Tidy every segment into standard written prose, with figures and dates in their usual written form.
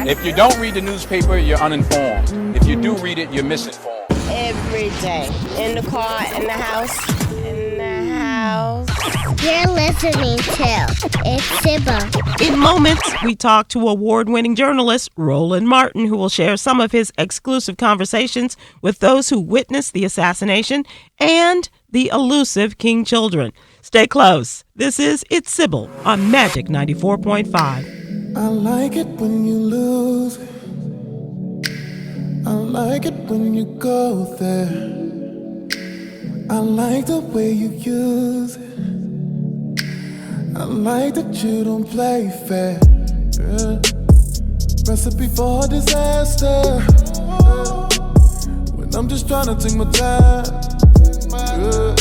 If you don't read the newspaper, you're uninformed. If you do read it, you're misinformed. Every day. In the car, in the house. In the house. You're listening to It's Sybil. In moments, we talk to award-winning journalist Roland Martin, who will share some of his exclusive conversations with those who witnessed the assassination and the elusive King children. Stay close. This is It's Sybil on Magic 94.5. I like it when you lose it. I like it when you go there. I like the way you use it. I like that you don't play fair. Yeah. Recipe for disaster. Yeah. When I'm just trying to take my time. Yeah.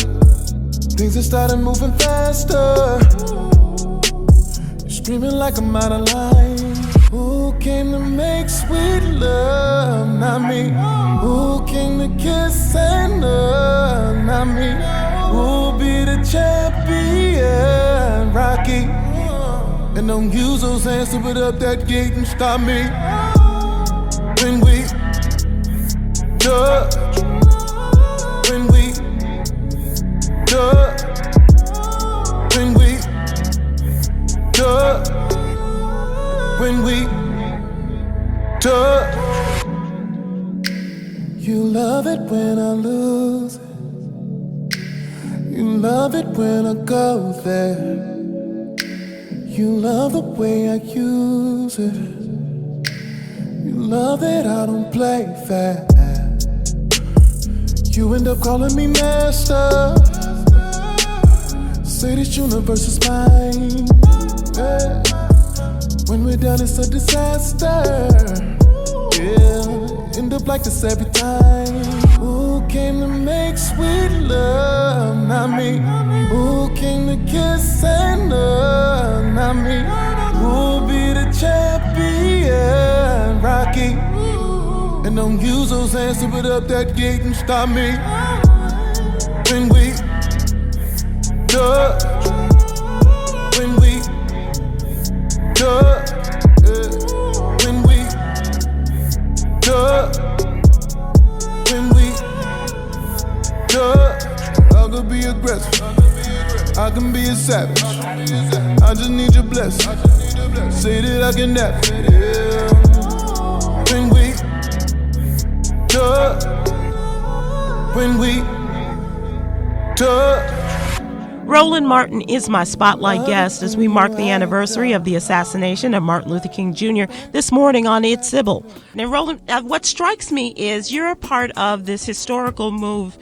Things are starting moving faster. You're screaming like I'm out of line. Who came to make sweet love? Not me. Who came to kiss and love? Not me. Who'll be the champion? Rocky. And don't use those hands to put up that gate and stop me. When we touch. When we touch. When we touch. When we touch. You love it when I lose it. You love it when I go there. You love the way I use it. You love that I don't play fair. You end up calling me master. Say this universe is mine. Yeah. When we're done, it's a disaster. Yeah, end up like this every time. Who came to make sweet love? Not me. Who came to kiss and love? Not me. Who'll be the champion? Rocky. And don't use those hands to put up that gate and stop me. When we touch. When we touch. When we touch. When we touch. I could be aggressive. I can be a savage. I just need your blessing. Say that I can have it. Yeah. When we touch. When we touch. Roland Martin is my spotlight guest as we mark the anniversary of the assassination of Martin Luther King Jr. this morning on It's Sybil. Now, Roland, what strikes me is you're a part of this historical move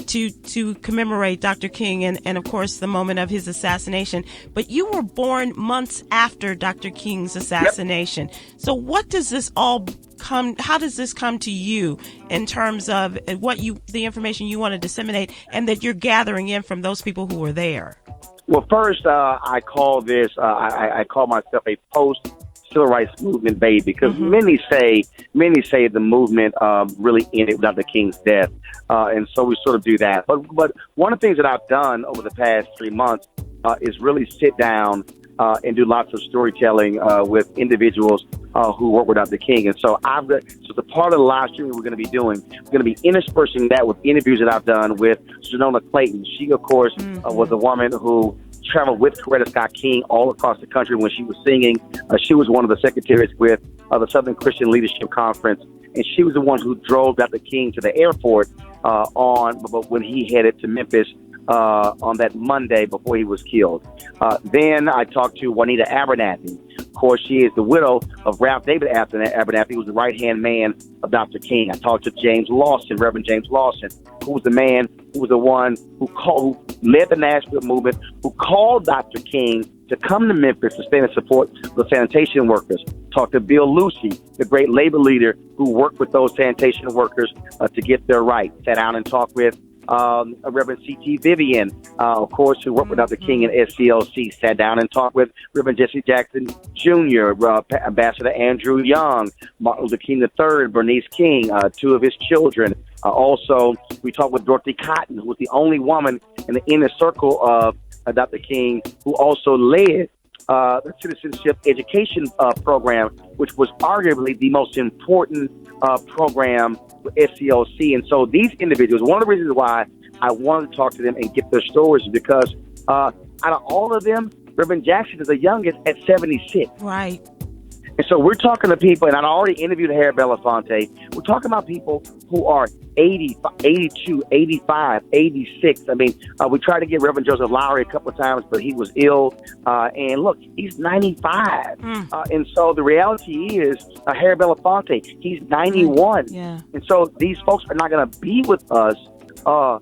to commemorate Dr. King and, of course, the moment of his assassination. But you were born months after Dr. King's assassination. Yep. So what does this all how does this come to you in terms of the information you want to disseminate and that you're gathering in from those people who were there? Well, first, I call this, I call myself a post-civil rights movement baby because many say the movement really ended with Dr. King's death. And so we sort of do that. But one of the things that I've done over the past 3 months is really sit down and do lots of storytelling with individuals who work with Dr. King. And so the part of the live streaming we're going to be doing, we're going to be interspersing that with interviews that I've done with Sonona Clayton. She, of course, was a woman who traveled with Coretta Scott King all across the country when she was singing. She was one of the secretaries with the Southern Christian Leadership Conference, and she was the one who drove Dr. King to the airport when he headed to Memphis on that Monday before he was killed. Then I talked to Juanita Abernathy. Of course, she is the widow of Ralph David Abernathy, who was the right-hand man of Dr. King. I talked to James Lawson, Reverend James Lawson, who was the man who was the one who led the Nashville movement, who called Dr. King to come to Memphis to stand and support the sanitation workers. Talked to Bill Lucy, the great labor leader who worked with those sanitation workers to get their rights. Sat down and talked with Reverend C.T. Vivian, of course, who worked with Dr. King and SCLC. Sat down and talked with Reverend Jesse Jackson Jr., Ambassador Andrew Young, Martin Luther King III, Bernice King, two of his children. Also, we talked with Dorothy Cotton, who was the only woman in the inner circle of Dr. King, who also led the citizenship education program, which was arguably the most important program with SCLC. And so these individuals, one of the reasons why I wanted to talk to them and get their stories is because out of all of them, Reverend Jackson is the youngest at 76. Right. And so we're talking to people, and I already interviewed Harry Belafonte. We're talking about people who are 80, 82, 85, 86. I mean, we tried to get Reverend Joseph Lowry a couple of times, but he was ill. And look, he's 95. And so the reality is, Harry Belafonte, he's 91. Yeah. And so these folks are not going to be with us, for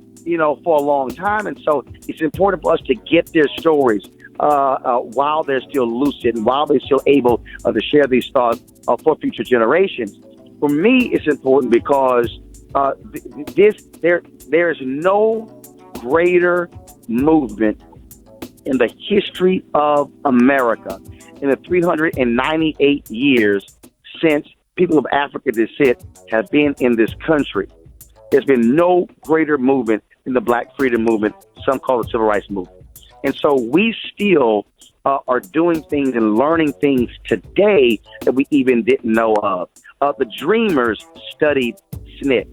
a long time. And so it's important for us to get their stories while they're still lucid and while they're still able to share these thoughts for future generations. For me, it's important because there is no greater movement in the history of America in the 398 years since people of African descent have been in this country. There's been no greater movement than the Black freedom movement, some call it civil rights movement. And so we still are doing things and learning things today that we even didn't know of. The Dreamers studied SNCC.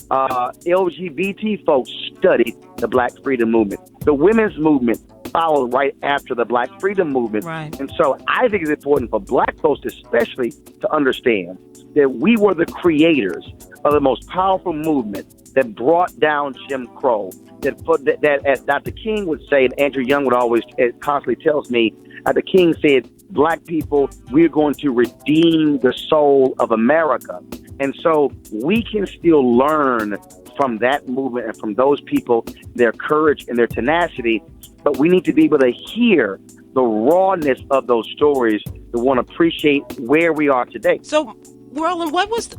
LGBT folks studied the Black freedom movement. The women's movement followed right after the Black freedom movement. Right. And so I think it's important for Black folks especially to understand that we were the creators of the most powerful movement that brought down Jim Crow. That as Dr. King would say, and Andrew Young would always constantly tells me, Dr. King said, Black people, we're going to redeem the soul of America. And so we can still learn from that movement and from those people, their courage and their tenacity, but we need to be able to hear the rawness of those stories to want to appreciate where we are today. So, Roland, what was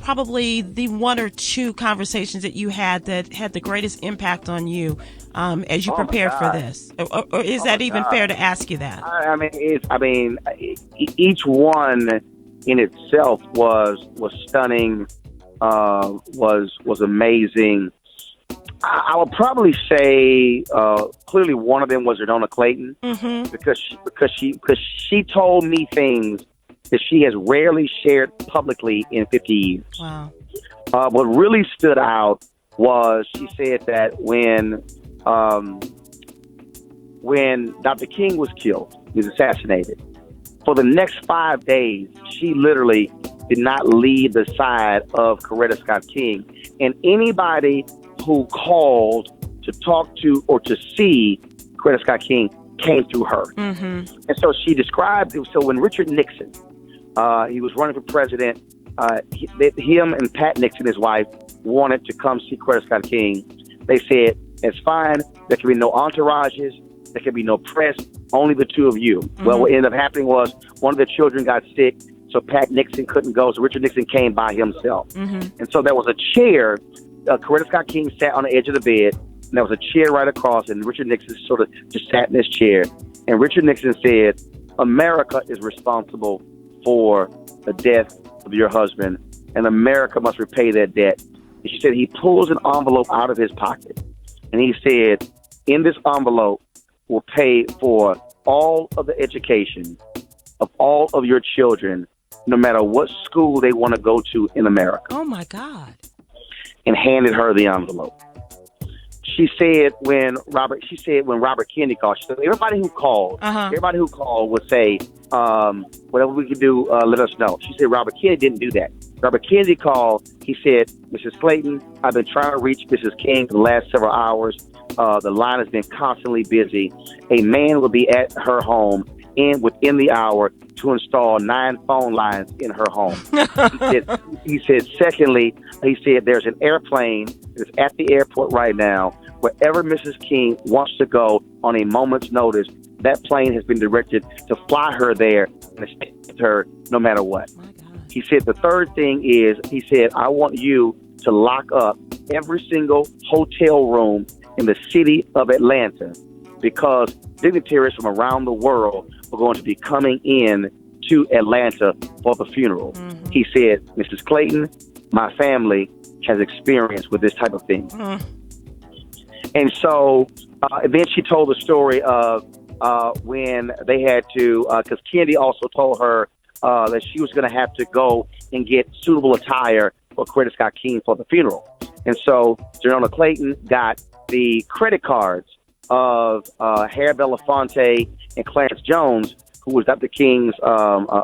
probably the one or two conversations that you had that had the greatest impact on you as you prepared for this? Or is that even fair to ask you that? Each one in itself was stunning, was amazing. I would probably say clearly one of them was Redona Clayton, because she told me things that she has rarely shared publicly in 50 years. Wow. What really stood out was she said that when Dr. King was killed, he was assassinated, for the next 5 days, she literally did not leave the side of Coretta Scott King. And anybody who called to talk to or to see Coretta Scott King came through her. And so she described it. So when Richard Nixon, he was running for president, him and Pat Nixon, his wife, wanted to come see Coretta Scott King. They said, it's fine. There can be no entourages. There can be no press. Only the two of you. Well, what ended up happening was one of the children got sick, so Pat Nixon couldn't go. So Richard Nixon came by himself. And so there was a chair. Coretta Scott King sat on the edge of the bed, and there was a chair right across, and Richard Nixon sort of just sat in this chair. And Richard Nixon said, America is responsible for the death of your husband, and America must repay that debt. And she said he pulls an envelope out of his pocket, and he said, in this envelope will pay for all of the education of all of your children, no matter what school they want to go to in America. Oh, my God. And handed her the envelope. She said when Robert Kennedy called, she said everybody who called would say, whatever we can do, let us know. She said Robert Kennedy didn't do that. Robert Kennedy called. He said, Mrs. Clayton, I've been trying to reach Mrs. King for the last several hours. The line has been constantly busy. A man will be at her home within the hour to install 9 phone lines in her home. He said, secondly, there's an airplane that's at the airport right now. Wherever Mrs. King wants to go on a moment's notice, that plane has been directed to fly her there and stay with her no matter what. He said the third thing is, he said, I want you to lock up every single hotel room in the city of Atlanta, because dignitaries from around the world are going to be coming in to Atlanta for the funeral. He said, Mrs. Clayton, my family has experience with this type of thing. And so, and then she told the story of when they had to, because Kennedy also told her that she was going to have to go and get suitable attire for Coretta Scott King for the funeral. And so General Clayton got the credit cards of Harry Belafonte and Clarence Jones, who was Dr. King's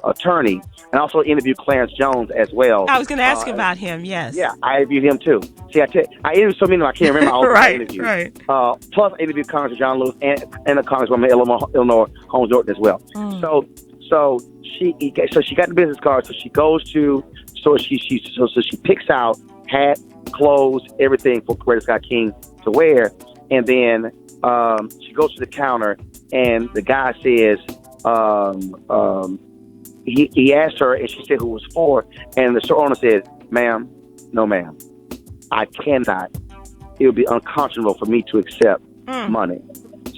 attorney, and also interviewed Clarence Jones as well. I was going to ask about him, yes. Yeah, I interviewed him too. See, I interviewed so many of them, I can't remember all the interviews. Right. Plus, I interviewed Congressman John Lewis and the Congresswoman Eleanor Holmes Norton as well. So she got the business card. So she goes to, so she picks out hat, clothes, everything for Coretta Scott King to wear, and then she goes to the counter, and the guy says, he asked her, and she said who it was for, and the store owner said, "Ma'am, no ma'am, I cannot. It would be unconscionable for me to accept money."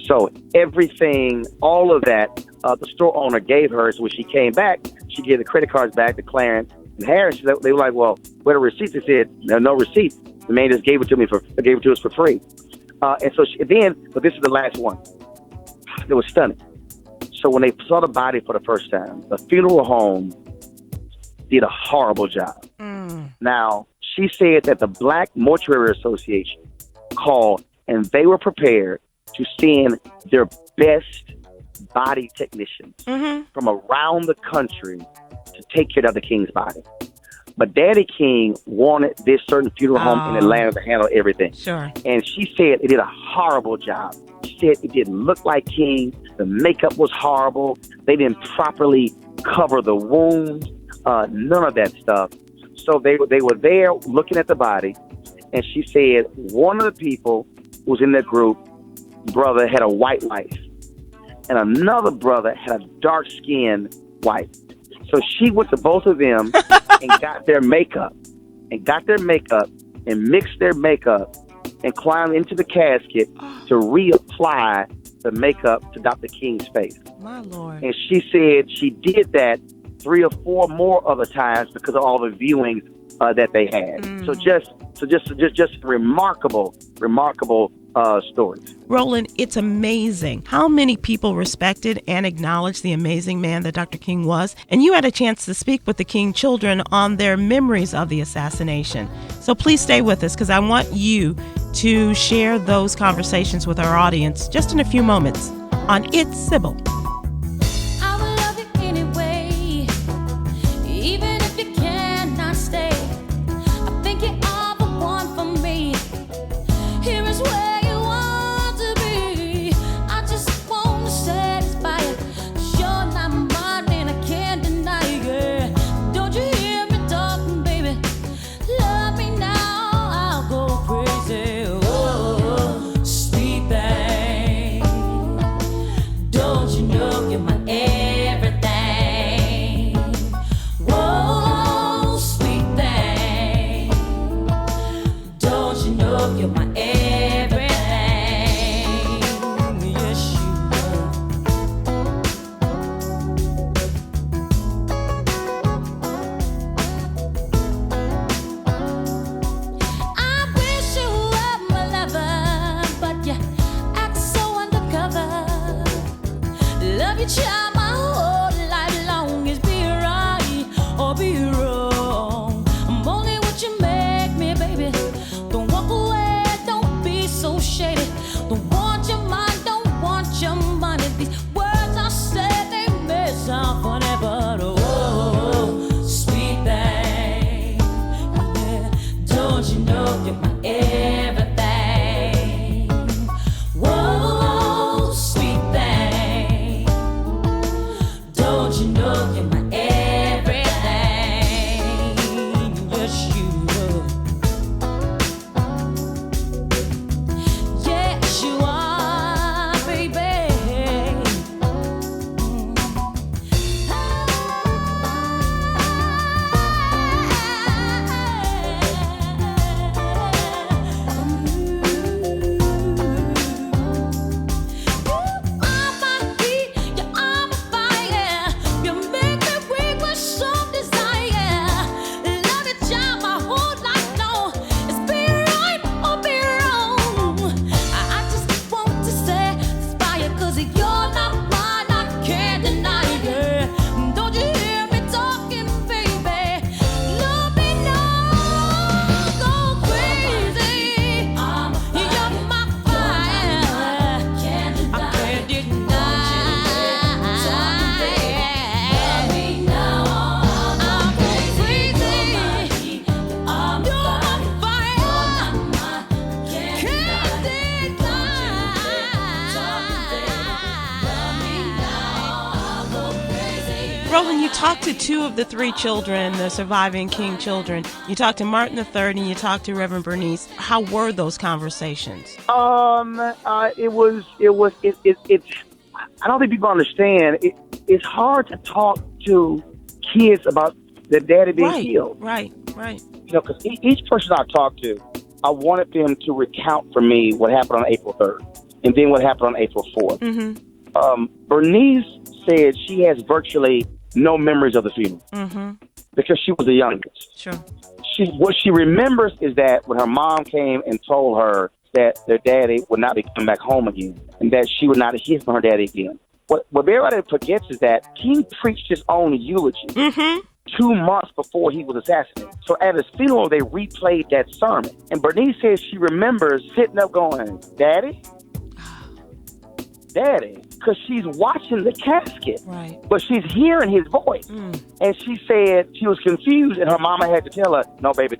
So everything, all of that, the store owner gave her. So when she came back, she gave the credit cards back to Clarence and Harris. They were like, "Well, where are the receipts?" They said, "No receipts. The man just gave it to us for free." And so but this is the last one. It was stunning. So when they saw the body for the first time, the funeral home did a horrible job. Now, she said that the Black Mortuary Association called, and they were prepared to send their best body technicians from around the country to take care of the King's body. But Daddy King wanted this certain funeral home in Atlanta to handle everything. Sure. And she said it did a horrible job. She said it didn't look like King. The makeup was horrible. They didn't properly cover the wounds. None of that stuff. So they were there looking at the body, and she said one of the people who was in that group, brother, had a white wife, and another brother had a dark-skinned wife. So she went to both of them and got their makeup and mixed their makeup and climbed into the casket to reapply the makeup to Dr. King's face. My Lord. And she said she did that 3 or 4 more other times because of all the viewings that they had. So just remarkable stories. Roland, it's amazing how many people respected and acknowledged the amazing man that Dr. King was. And you had a chance to speak with the King children on their memories of the assassination. So please stay with us, because I want you to share those conversations with our audience just in a few moments on It's Sybil. Roland, you talked to two of the three children, the surviving King children. You talked to Martin III and you talked to Reverend Bernice. How were those conversations? It's. I don't think people understand. It's hard to talk to kids about their daddy being killed. Right. You know, because each person I talked to, I wanted them to recount for me what happened on April 3rd and then what happened on April 4th. Mm-hmm. Bernice said she has virtually no memories of the funeral because she was the youngest. Sure. What she remembers is that when her mom came and told her that their daddy would not be coming back home again and that she would not hear from her daddy again. What everybody forgets is that King preached his own eulogy 2 months before he was assassinated. So at his funeral, they replayed that sermon. And Bernice says she remembers sitting up going, Daddy? Because she's watching the casket, but she's hearing his voice. And she said she was confused, and her mama had to tell her, no, baby,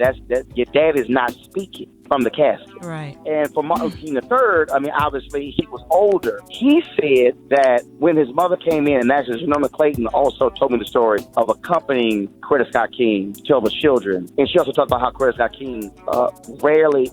your dad is not speaking from the casket. Right. And for Martin King III, I mean, obviously, he was older. He said that when his mother came in, and actually, Norma Clayton also told me the story of accompanying Coretta Scott King to tell the children. And she also talked about how Coretta Scott King rarely,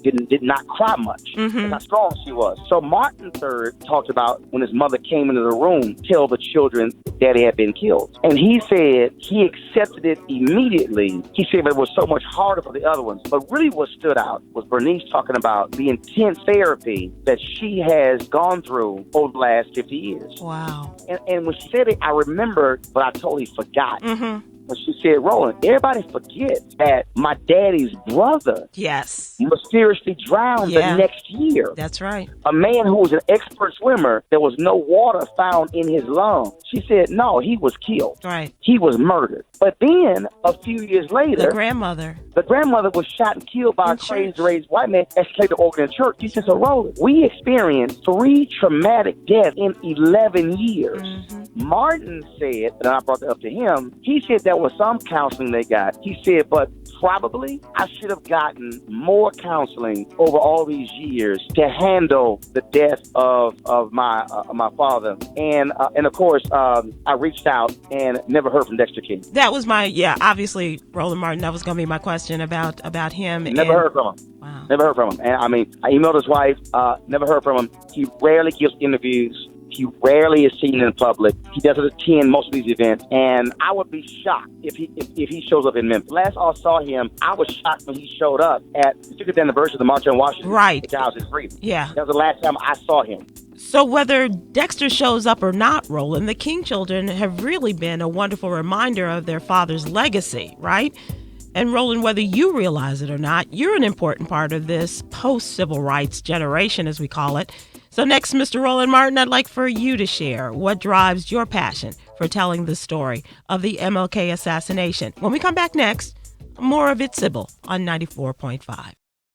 did not cry much. That's how strong she was. So Martin III talked about when his mother came into the room, tell the children daddy had been killed. And he said he accepted it immediately. He said but it was so much harder for the other ones. But really what stood out was Bernice talking about the intense therapy that she has gone through over the last 50 years. Wow. And when she said it, I remembered, but I totally forgot. When she said, Roland, everybody forgets that my daddy's brother mysteriously drowned the next year. That's right. A man who was an expert swimmer, there was no water found in his lungs. She said, no, he was killed. Right. He was murdered. But then, a few years later, the grandmother was shot and killed by a crazy-raised white man as she played the organ in church. She said, so Roland, we experienced 3 traumatic deaths in 11 years. Martin said, and I brought that up to him, he said there was some counseling they got. He said, but probably I should have gotten more counseling over all these years to handle the death of my father. And of course, I reached out and never heard from Dexter King. That was obviously, Roland Martin, that was going to be my question about him. Never heard from him. Wow. Never heard from him. And I mean, I emailed his wife, never heard from him. He rarely gives interviews. He rarely is seen in public. He doesn't attend most of these events, and I would be shocked if he shows up in Memphis. Last I saw him, I was shocked when he showed up at the 50th anniversary of the March on Washington. Right. Which I was his freedom. Yeah. That was the last time I saw him. So whether Dexter shows up or not, Roland, the King children have really been a wonderful reminder of their father's legacy, right? And Roland, whether you realize it or not, you're an important part of this post-civil rights generation, as we call it. So next, Mr. Roland Martin, I'd like for you to share what drives your passion for telling the story of the MLK assassination. When we come back next, more of It's Sybil on 94.5.